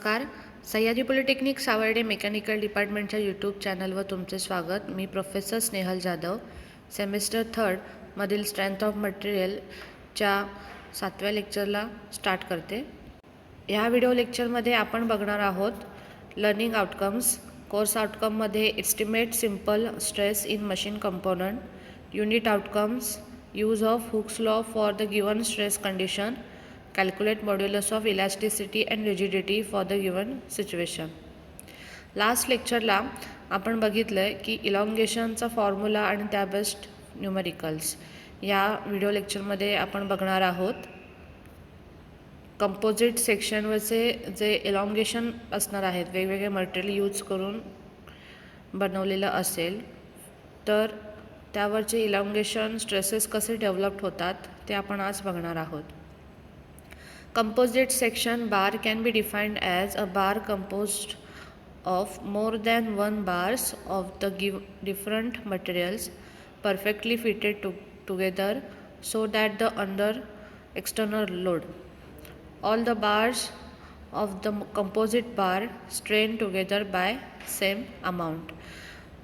नमस्कार. Sahyadri polytechnic Savarde mechanical डिपार्टमेंटच्या YouTube चॅनलवर तुमचे स्वागत. मी प्रोफेसर स्नेहल जाधव, सेमिस्टर 3 मधील स्ट्रेंथ ऑफ मटेरियलच्या 7व्या लेक्चरला स्टार्ट करते. ह्या व्हिडिओ लेक्चरमध्ये आपण बघणार आहोत लर्निंग आउटकम्स. कोर्स आउटकममध्ये estimate simple stress in machine component, unit outcomes, use of Hooke's law for the given stress condition, calculate modulus of elasticity and rigidity for the given situation. Last लेक्चरला आपण बघितलं की इलॉंगेशनचा formula आणि त्या best numericals. या video लेक्चरमध्ये आपण बघणार आहोत कंपोजिट सेक्शनवरचे जे इलॉंगेशन असणार आहेत, वेगवेगळे मटेरियल यूज करून बनवलेलं असेल तर त्यावरचे इलॉंगेशन स्ट्रेसेस कसे डेव्हलप होतात ते आपण आज बघणार आहोत. Composite section bar can be defined as a bar composed of more than one bars of the different materials perfectly fitted together so that the under external load. All the bars of the composite bar strain together by same amount.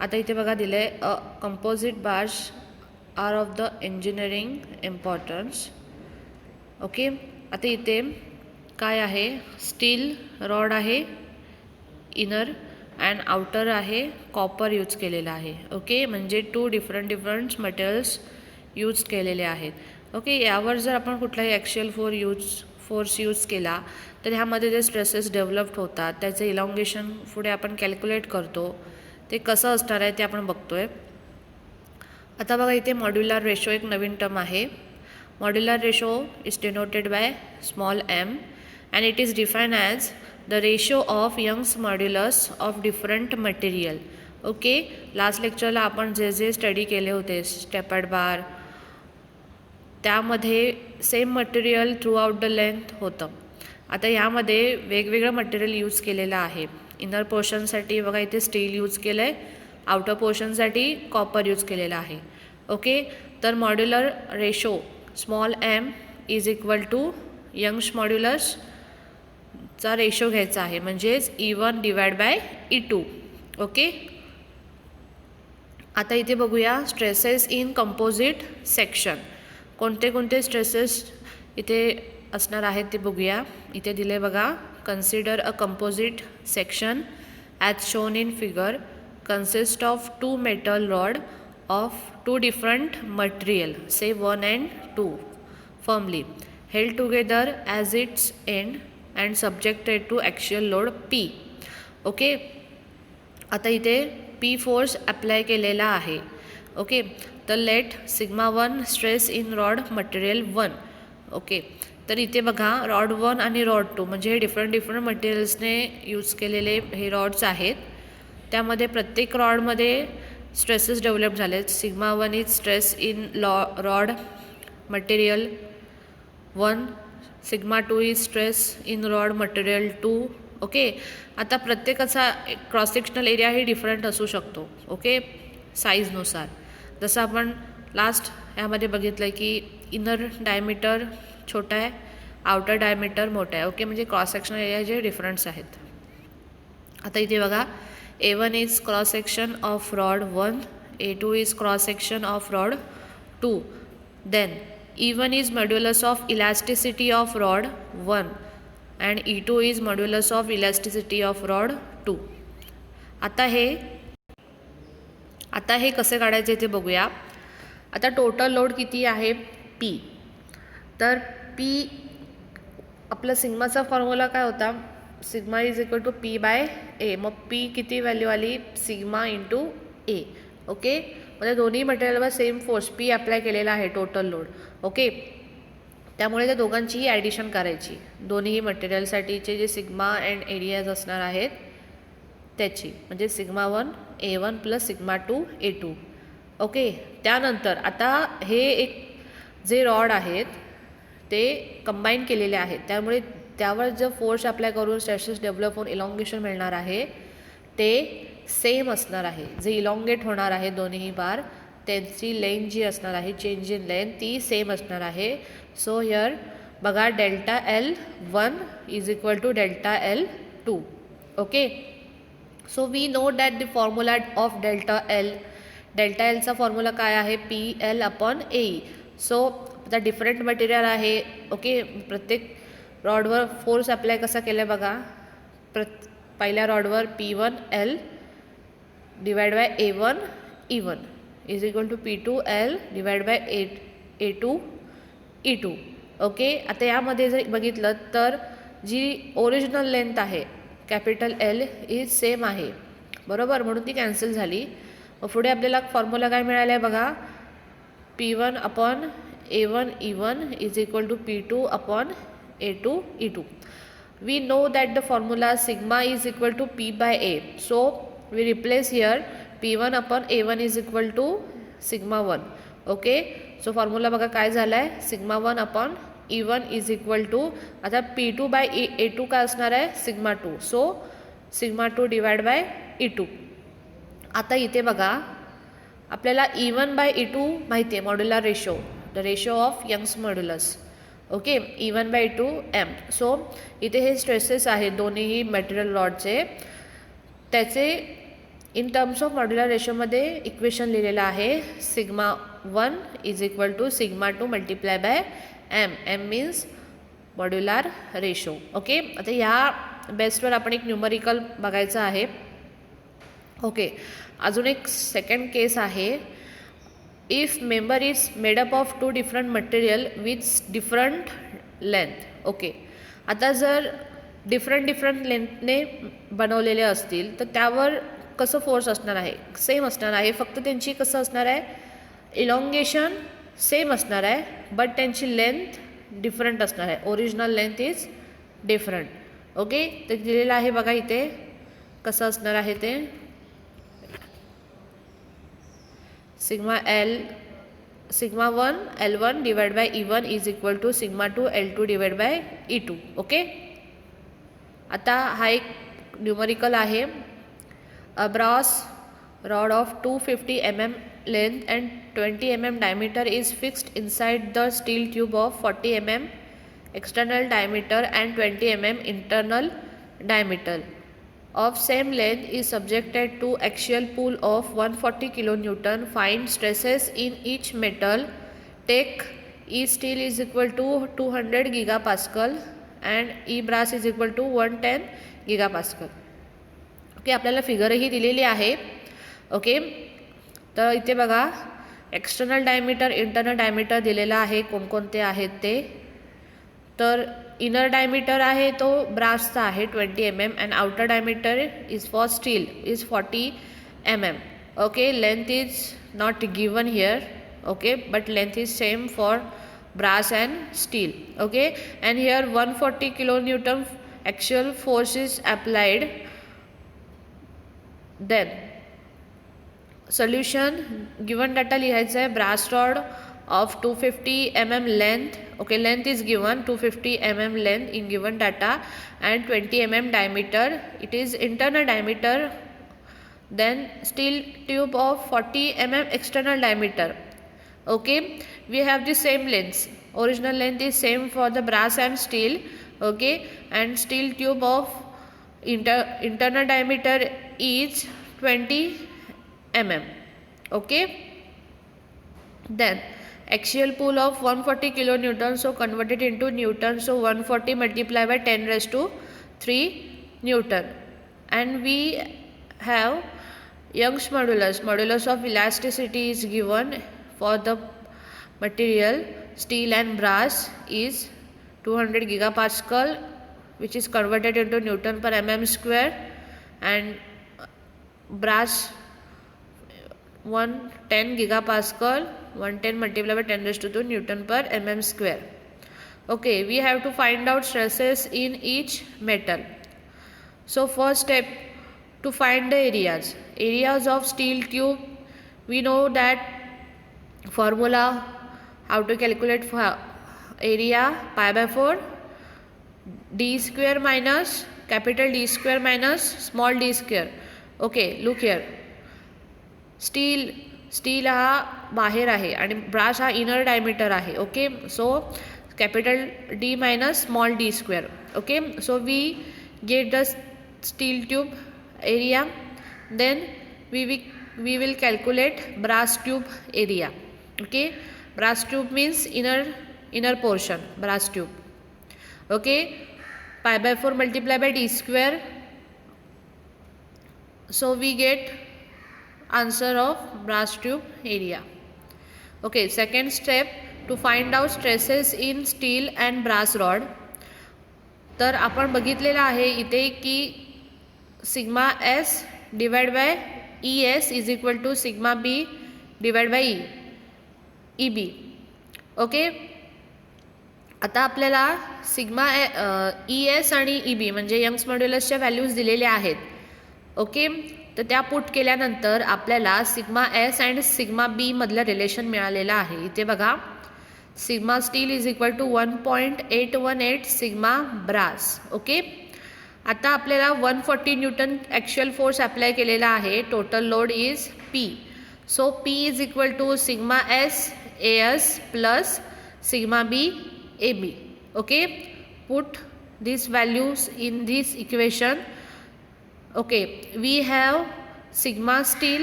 आता इथे बघा दिले composite bars are of the engineering importance. Okay, आता इथे काय आहे, steel rod आहे inner and outer आहे, कॉपर यूज केलेला आहे. ओके, म्हणजे 2 डिफरंट मटेरियल्स यूज केलेले आहेत. ओके, यावर जर आपण कुठलाही ॲक्शियल फोर्स यूज केला तर ह्यामध्ये जे स्ट्रेसेस डेव्हलप होतात त्याचे इलॉंगेशन पुढे आपण कॅल्क्युलेट करतो, ते कसं असणार आहे ते आपण बघतोय. आता बघा इथे मॉड्युलर रेशो एक नवीन टर्म आहे. Modular ratio is denoted by small m and it is defined as the ratio of Young's modulus of different material. Okay, last लेक्चरला आपण जे स्टडी केले होते स्टेपर्ड बार, त्यामध्ये same material throughout the length होतं. आता यामध्ये वेगवेगळं मटेरियल यूज केलेलं आहे. इनर पोर्शनसाठी बघा इथे स्टील यूज केलं आहे, आउटर पोर्शनसाठी कॉपर यूज केलेलं आहे. ओके, तर modular ratio small m is equal to Young's मॉड्युलसचा रेशो घ्यायचा आहे, म्हणजेच E1 divide by E2. Okay, आता इथे बघूया स्ट्रेसेस इन कंपोजिट सेक्शन. कोणते कोणते स्ट्रेसेस इथे असणार आहेत ते बघूया. इथे दिले बघा, consider a composite section as shown in figure consist of 2 metal rod of 2 different material, say 1 and 2, firmly held together as its end and subjected to axial load P. Okay, आता इथे P फोर्स अप्लाय केलेला आहे. Okay, तर let sigma 1 stress in rod material 1. Okay, तर इथे बघा rod 1 आणि rod 2 म्हणजे हे डिफरंट मटेरियल्सने यूज केलेले हे रॉड्स आहेत. त्यामध्ये प्रत्येक रॉडमध्ये स्ट्रेसेस डेव्हलप झाले. Sigma 1 is stress in rod material 1, sigma 2 is stress in rod material 2. Okay, आता प्रत्येकाचा क्रॉस सेक्शनल एरिया ही डिफरंट असू शकतो. ओके, साईजनुसार. जसं आपण लास्ट ह्यामध्ये बघितलं की इनर डायमीटर छोटा आहे, आउटर डायमीटर मोठा आहे. ओके, म्हणजे क्रॉस सेक्शनल एरिया जे डिफरंट्स आहेत. आता इथे बघा, A1 is cross section of rod 1, A2 is cross section of rod 2. Then E1 is modulus of elasticity of rod 1 and E2 is modulus of elasticity of rod 2. आता हे कसे काढायचे ते बघूया. आता टोटल लोड किती आहे P. तर P आपला सिग्माचा फॉर्म्युला काय होता, sigma is equal to P by A. मग P किती व्हॅल्यू आली, सिग्मा इंटू A. ओके, म्हणजे दोन्ही मटेरियलवर सेम फोर्स P अप्लाय केलेला आहे टोटल लोड. ओके, त्यामुळे त्या दोघांचीही ॲडिशन करायची, दोन्ही मटेरियलसाठीचे जे सिग्मा अँड एरियाज असणार आहेत त्याची, म्हणजे sigma 1 A1 plus sigma 2 A2. Okay, त्यानंतर आता हे एक जे रॉड आहेत ते कंबाईन केलेले आहेत, त्यामुळे त्यावर जो फोर्स अप्लाय करून स्ट्रेसेस डेव्हलप होऊन इलॉंगेशन मिळणार आहे ते सेम असणार आहे. जे इलॉंगेट होणार आहे दोन्ही बार त्यांची लेंथ जी असणार आहे, चेंज इन लेंथ, ती सेम असणार आहे. सो हिअर बघा delta L1 is equal to delta L 2. Okay, so we know that the formula of delta L चा फॉर्म्युला काय आहे, PL upon AE. सो आता डिफरंट मटेरियल आहे. ओके, प्रत्येक रॉडवर फोर्स अप्लाय कसा केला आहे बघा. पहिल्या रॉडवर P1L divide by A1 E1 is equal to P2L divide by A2 E2. Okay, आता यामध्ये जर बघितलं तर जी ओरिजिनल लेंथ आहे कॅपिटल L इज सेम आहे, बरोबर, म्हणून ती कॅन्सल झाली. मग पुढे आपल्याला फॉर्म्युला काय मिळाला आहे बघा, P1 upon A1 E1 is equal to P2 upon A2 E2. We know that the formula sigma is equal to P by A. So we replace here P1 upon A1 is equal to sigma 1. Okay, so formula बघा काय झाला आहे, sigma 1 upon E1 is equal to, आता P2 by A2 काय असणार आहे, sigma 2. So sigma 2 divided by E2. आता इथे बघा आपल्याला E1 by E2 माहिती आहे, modular ratio, the ratio of Young's modulus. Okay, E1 by E2 M. So इथे हे स्ट्रेसेस आहेत दोन्हीही मटेरियल रॉडचे, त्याचे इन टर्म्स ऑफ मॉड्युलर रेशोमध्ये इक्वेशन लिहिलेलं आहे. Sigma 1 is equal to sigma 2 multiply by M. M means modular ratio. Okay, आता ह्या बेसवर आपण एक न्यूमरिकल बघायचं आहे. ओके, अजून एक सेकंड केस आहे. If member is made up of 2 different material with different length. Okay, आता जर डिफरंट लेंथने बनवलेले असतील तर त्यावर कसं फोर्स असणार आहे, सेम असणार आहे, फक्त त्यांची कसं असणार आहे, इलॉंगेशन सेम असणार आहे, बट त्यांची लेंथ डिफरंट असणार आहे. Original length is different. Okay, तर दिलेलं आहे बघा इथे कसं असणार आहे ते. Sigma 1 L1 divide by E1 is equal to sigma 2 L2 divide by E2. Okay, आता हा एक न्यूमरिकल आहे. A brass rod of 250 mm length and 20 mm diameter is fixed inside the steel tube of 40 mm external diameter and 20 mm internal diameter of same length is subjected to axial pull of 140 kN. Find stresses in each metal. Take E steel is equal to 200 gigapascal and E brass is equal to 110 gigapascal. Okay, आपल्याला फिगरही दिलेली आहे. Okay, तर इथे बघा external diameter internal diameter दिलेला आहे, कोणकोणते आहेत ते. तर इनर डायमीटर आहे तो ब्रासचा आहे 20 mm and outer diameter is for steel is 40 mm. Okay, length is not given here. Okay, but length is same for brass and steel. Okay, and here 140 kilonewton actual force is applied. Then solution, given data लिहायचा आहे. brass rod of 250 mm length. Okay, length is given 250 mm length in given data and 20 mm diameter. It is internal diameter. Then steel tube of 40 mm external diameter. Okay, we have the same lengths. Original length is same for the brass and steel. Okay, and steel tube of internal diameter is 20 mm. Okay, then axial pull of 140 kilonewton, so converted into newton, so 140 multiplied by 10 raised to 3 newton. And we have Young's modulus of elasticity is given for the material steel and brass is 200 gigapascal, which is converted into newton per mm square, and brass 110 gigapascal, 110 multiplied by 10 raised to 2 newton per mm square. Okay, we have to find out stresses in each metal. So first step, to find the areas of steel tube. We know that formula, how to calculate for area, pi by 4 d square minus capital D square minus small d square. Okay, look here, steel हा बाहेर आहे आणि brass हा inner diameter आहे. Okay, so capital D minus small d square. Okay, so we get the steel tube area. Then we will calculate brass tube area. Okay, brass tube means inner portion, brass tube. Okay, pi by 4 multiplied by d square. So we get answer of brass tube area. Okay, second step, to find out stresses in steel and brass rod. तर आपण बघितलेलं आहे इथे की sigma S divide by E S is equal to sigma B divide by E B. Okay, आता आपल्याला sigma E S आणि E B म्हणजे यंग्स मॉड्युलसच्या व्हॅल्यूज दिलेल्या आहेत. ओके, तर त्या पुट केल्यानंतर आपल्याला sigma S and sigma B मधलं रिलेशन मिळालेलं आहे. इथे बघा, sigma steel is equal to 1.818 sigma brass. Okay, आता आपल्याला 140 न्यूटन ॲक्च्युअल फोर्स अप्लाय केलेला आहे. Total load is P. So P is equal to sigma S A S plus sigma B A B. Okay, put this values in this equation. Okay, we have sigma steel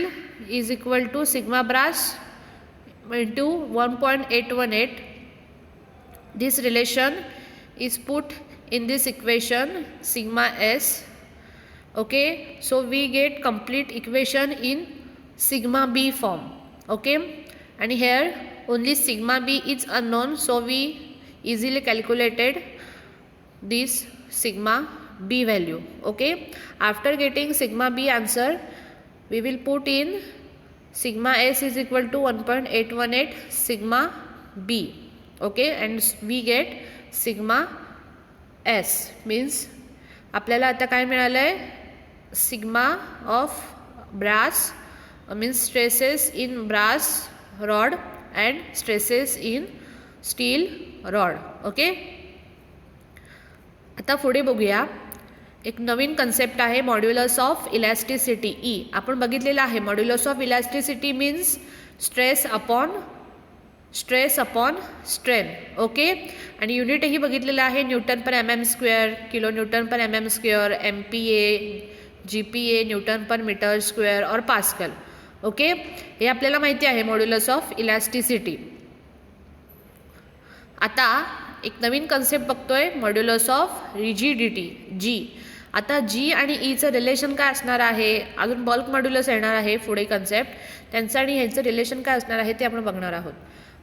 is equal to sigma brass into 1.818. This relation is put in this equation sigma s. Okay, so we get complete equation in sigma b form. Okay, and here only sigma b is unknown, so we easily calculated this sigma b value. Okay, after getting sigma b answer, we will put in sigma s is equal to 1.818 sigma b. Okay, and we get sigma s means आपल्याला आता काय मिळालंय, sigma of brass means stresses in brass rod and stresses in steel rod. Okay, आता पुढे बघूया, एक नवीन concept आहे मॉड्युलस ऑफ इलॅस्टिसिटी ई. आपण बघितलेलं आहे modulus of elasticity means stress upon strain. Okay, आणि युनिटही बघितलेलं आहे newton per M M square, kilo newton per M M square, M P A, G P A, newton per metre square और pascal. Okay, हे आपल्याला माहिती आहे modulus of elasticity. आता एक नवीन कन्सेप्ट बघतोय मॉड्युलस ऑफ रिजिडिटी जी. आता जी आणि ईचं रिलेशन काय असणार आहे, अजून बल्क मॉड्युलस येणार आहे पुढे कन्सेप्ट, त्यांचं आणि ह्यांचं रिलेशन काय असणार आहे ते आपण बघणार आहोत.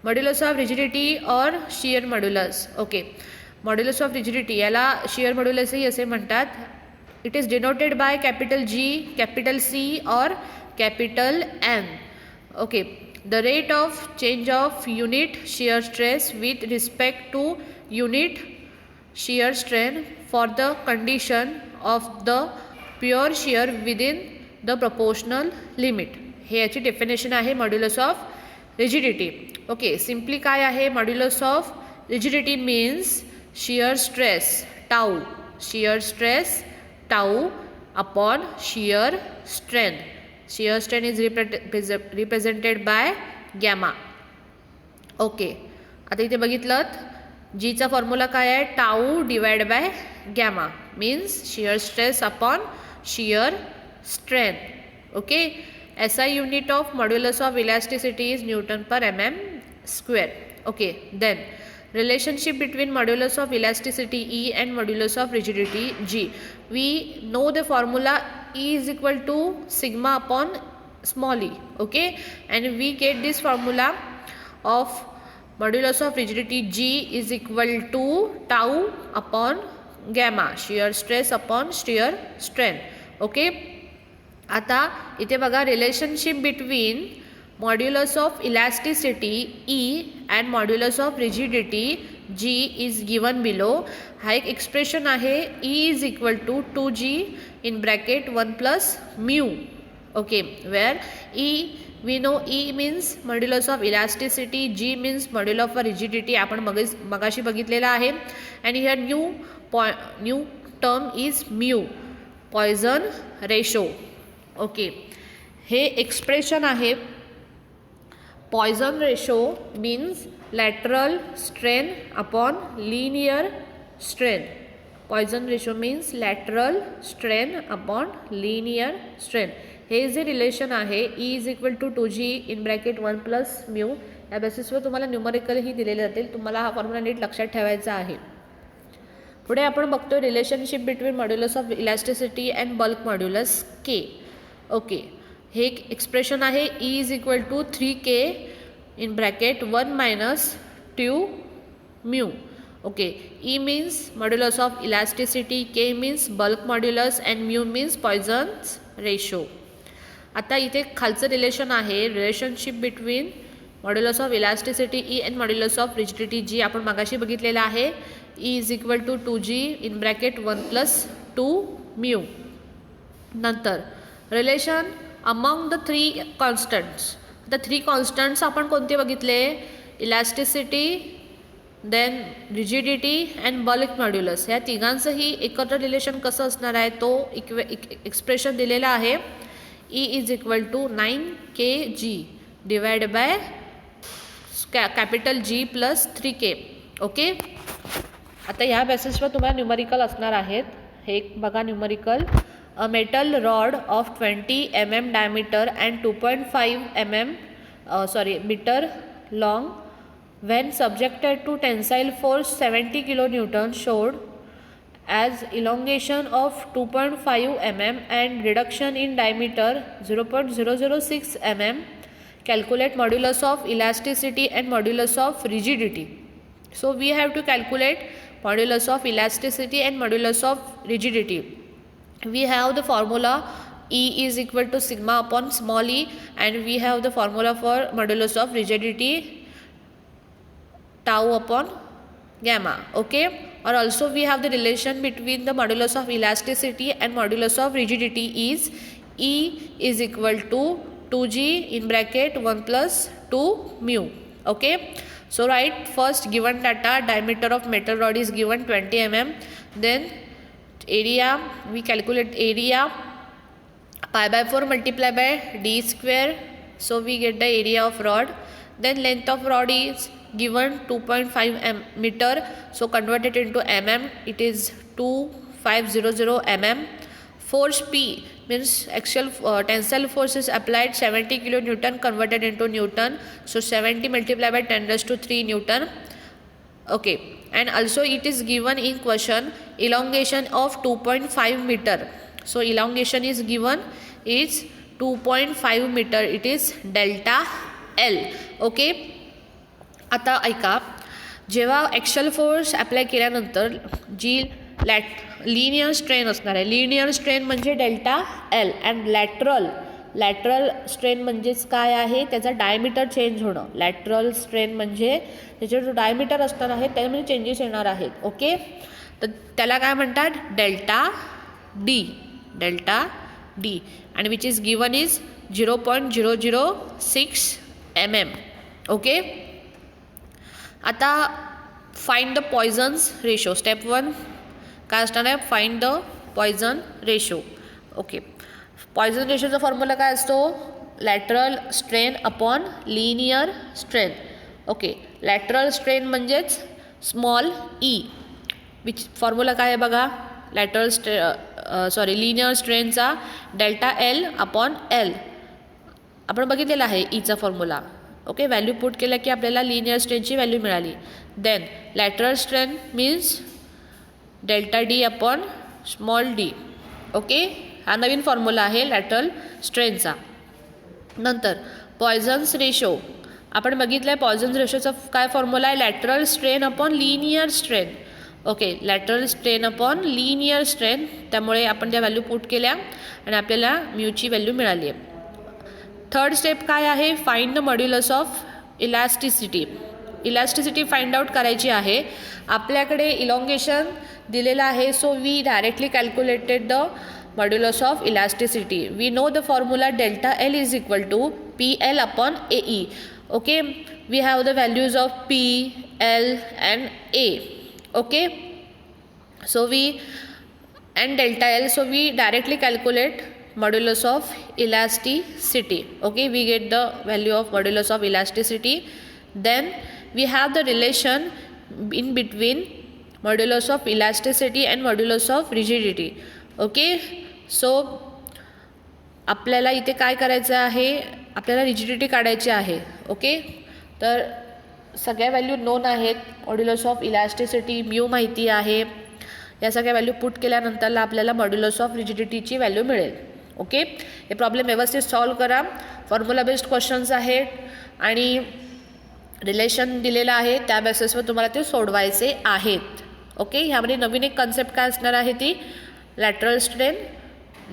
मॉड्युलस ऑफ रिजिडिटी और shear modulus. Okay, modulus of rigidity याला शियर मॉड्युलसही असे म्हणतात. It is denoted by capital G, capital C और capital N. Okay, the rate of change of unit shear stress with respect to unit shear strain for the condition of the pure shear within the proportional limit. हे याची definition आहे modulus of rigidity. Okay, simply काय आहे modulus of rigidity means shear stress tau upon shear strain. Shear strain is represented by gamma. Okay, आता इथे बघितलं जीचा formula काय आहे, tau divide by gamma means shear stress upon shear strain. Okay, SI unit of modulus of elasticity is Newton per mm square. Okay, then relationship between modulus of elasticity E and modulus of rigidity G. We know the formula E is equal to sigma upon small e. Okay, and we get this formula of modulus of rigidity G is equal to tau upon gamma, shear stress upon shear strain. Okay, आता इथे बघा relationship between modulus of elasticity E and modulus of rigidity G is given below. हा एक expression आहे E is equal to 2g in bracket 1 plus mu. Okay, where E we know E means modulus of elasticity, G means module of rigidity आपण मगाशी बघितलेला आहे. And here new term is mu, Poisson ratio. Okay, हे expression आहे. Poisson ratio means lateral strain upon linear strain. Poisson ratio means lateral strain upon linear strain. हे जे relation आहे E is equal to 2G in bracket 1 plus mu, या बेसिसवर तुम्हाला न्यूमरिकलही दिलेले जातील. तुम्हाला हा फॉर्म्युला नीट लक्षात ठेवायचा आहे. पुढे आपण बघतो relationship between modulus of elasticity and bulk modulus K. Okay, हे एक एक्सप्रेशन आहे E is equal to 3K in bracket 1 minus 2 mu. Okay, E means modulus of elasticity, K means bulk modulus and mu means Poisson's ratio. आता इथे खालचं relation आहे relationship between modulus of elasticity E and modulus of rigidity G. आपण मागाशी बघितलेलं आहे. E is equal to 2G in bracket 1 plus 2 mu. नंतर relation among the 3 constants. आता 3 कॉन्स्टंट्स आपण कोणते बघितले? Elasticity, then rigidity and bulk modulus. ह्या तिघांचंही एकत्र रिलेशन कसं असणार आहे तो एक्सप्रेशन दिलेला आहे. E is equal to 9kg divide by capital G plus 3K. Okay, आता ह्या बेसिसवर तुम्हाला न्यूमरिकल असणार आहेत. हे एक बघा numerical. A metal rod of 20 mm diameter and 2.5 metre long when subjected to tensile force 70 kN showed as elongation of 2.5 mm and reduction in diameter 0.006 mm. Calculate modulus of elasticity and modulus of rigidity. So we have to calculate modulus of elasticity and modulus of rigidity. We have the formula E is equal to sigma upon small e, and we have the formula for modulus of rigidity tau upon gamma. Okay, or also we have the relation between the modulus of elasticity and modulus of rigidity is E is equal to 2G in bracket 1 plus 2 mu. Okay, so write first given data. Diameter of metal rod is given 20 mm. Then area, we calculate area pi by 4 multiplied by d square, so we get the area of rod. Then length of rod is given 2.5 meter, so convert it into mm, it is 2500 mm. Force P means axial tensile force is applied 70 kN converted into Newton, so 70 multiplied by 10 raised to 3 Newton. Okay, and also it is given in question elongation of 2.5 meter, so elongation is given is 2.5 meter, it is delta L. Okay, आता ऐका, जेव्हा ॲक्शल force apply केल्यानंतर जी linear strain असणार आहे, linear strain म्हणजे delta L, and lateral strain म्हणजेच काय आहे, त्याचा डायमीटर चेंज होणं. लॅटरल स्ट्रेन म्हणजे त्याचा जो डायमीटर असणार आहे त्यामध्ये चेंजेस येणार आहेत. ओके, तर त्याला काय म्हणतात? डेल्टा डी, आणि which is given is 0.006 mm. Okay, आता find the Poisson's ratio. Step 1 काय असणार आहे? Find the Poisson ratio. Okay, Poisson रेशोचा फॉर्म्युला काय असतो? Lateral strain upon linear strain. Okay, lateral strain म्हणजेच स्मॉल ई, विच फॉर्म्युला काय आहे बघा? लिनियर स्ट्रेनचा डेल्टा एल अपॉन एल आपण बघितलेला आहे ईचा फॉर्म्युला. ओके, व्हॅल्यू पुट केलं की आपल्याला लिनियर स्ट्रेनची व्हॅल्यू मिळाली. Then lateral strain means delta D upon small D. Okay, हा नवीन फॉर्म्युला आहे लॅटरल स्ट्रेनचा. नंतर पॉयझन्स रेशो आपण बघितलं आहे. पॉयझन्स रेशोचा काय फॉर्म्युला आहे? Lateral strain upon linear strain. Okay, lateral strain upon linear strain, त्यामुळे आपण त्या व्हॅल्यू पुट केल्या आणि आपल्याला म्यूची व्हॅल्यू मिळाली आहे. थर्ड स्टेप काय आहे? Find the modulus of elasticity find out करायची आहे. आपल्याकडे इलॉंगेशन दिलेलं आहे, so we directly calculated the modulus of elasticity. We know the formula delta L is equal to PL upon AE. Okay, we have the values of P, L and A. Okay, so we and delta L, so we directly calculate modulus of elasticity. Okay, we get the value of modulus of elasticity. Then we have the relation in between modulus of elasticity and modulus of rigidity. Okay, so आपल्याला इथे काय करायचं आहे, आपल्याला rigidity काढायची आहे. Okay, तर सगळ्या व्हॅल्यू नोन आहेत. मॉड्युलस ऑफ इलॅस्टिसिटी म्यू माहिती आहे. या सगळ्या व्हॅल्यू पुट केल्यानंतरला आपल्याला मॉड्युलस ऑफ रिजिडिटीची व्हॅल्यू मिळेल. ओके, हे प्रॉब्लेम व्यवस्थित सॉल्व करा. फॉर्म्युला बेस्ड क्वेश्चन्स आहेत आणि रिलेशन दिलेलं आहे, त्या बेसिसवर तुम्हाला ते सोडवायचे आहेत. ओके, ह्यामध्ये नवीन एक कन्सेप्ट काय असणार आहे ती लॅटरल स्ट्रेन,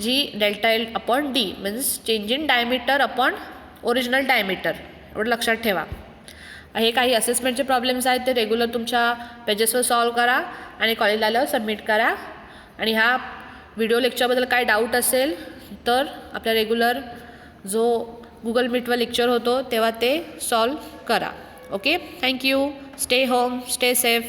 जी delta L upon D means change in diameter upon original diameter. एवढं लक्षात ठेवा. हे काही असेसमेंटचे प्रॉब्लेम्स आहेत ते रेग्युलर तुमच्या पेजेसवर सॉल्व करा आणि कॉलेजला आल्यावर सबमिट करा. आणि ह्या व्हिडिओ लेक्चरबद्दल काय डाऊट असेल तर आपल्या रेग्युलर जो गुगल मीटवर लेक्चर होतो तेव्हा ते सॉल्व करा. Okay, thank you. Stay home, stay safe.